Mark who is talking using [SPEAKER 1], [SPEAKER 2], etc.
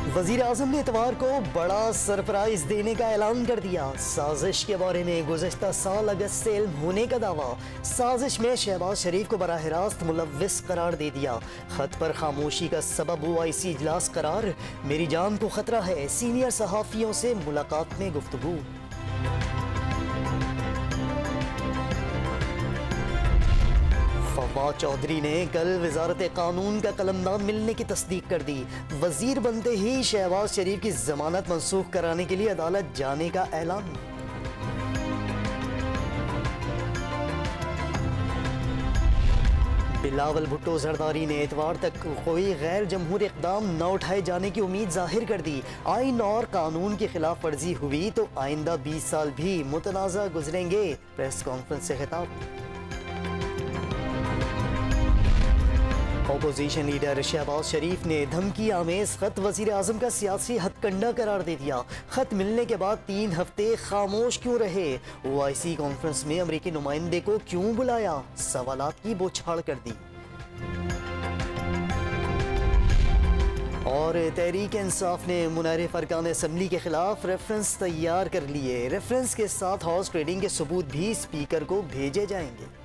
[SPEAKER 1] वजीर आजम ने इतवार को बड़ा सरप्राइज देने का ऐलान कर दिया। साजिश के बारे में गुज़श्ता साल अगस्त से इल्म होने का दावा। साजिश में शहबाज शरीफ को बराह रास्त मुलव्विस करार दे दिया। खत पर खामोशी का सबब OIC इजलास करार। मेरी जान को खतरा है, सीनियर सहाफ़ियों से मुलाकात में गुफ्तगू। फवाद चौधरी ने कल वजारत कानून का कलमनाम मिलने की तस्दीक कर दी। वजीर बनते ही शहबाज शरीफ की जमानत मनसूख कराने के लिए अदालत जाने का ऐलान। बिलावल भुट्टो जरदारी ने इतवार तक कोई गैर जमहूरी इक़दाम न उठाए जाने की उम्मीद जाहिर कर दी। आइन और कानून की खिलाफ वर्जी हुई तो आइंदा 20 साल भी मुतनाज़ा गुजरेंगे। प्रेस कॉन्फ्रेंस से खिताब। अपोजिशन लीडर शहबाज शरीफ ने धमकी आमेज खत वजीर आजम का सियासी हथकंडा करार दे दिया। खत मिलने के बाद 3 हफ्ते खामोश क्यों रहे? OIC कॉन्फ्रेंस में अमरीकी नुमाइंदे को क्यों बुलाया? सवालात की बौछार कर दी। और तहरीक इंसाफ ने मुनारिफ अरकान असम्बली के खिलाफ रेफरेंस तैयार कर लिए। रेफरेंस के साथ हॉर्स ट्रेडिंग के सबूत भी स्पीकर को भेजे जाएंगे।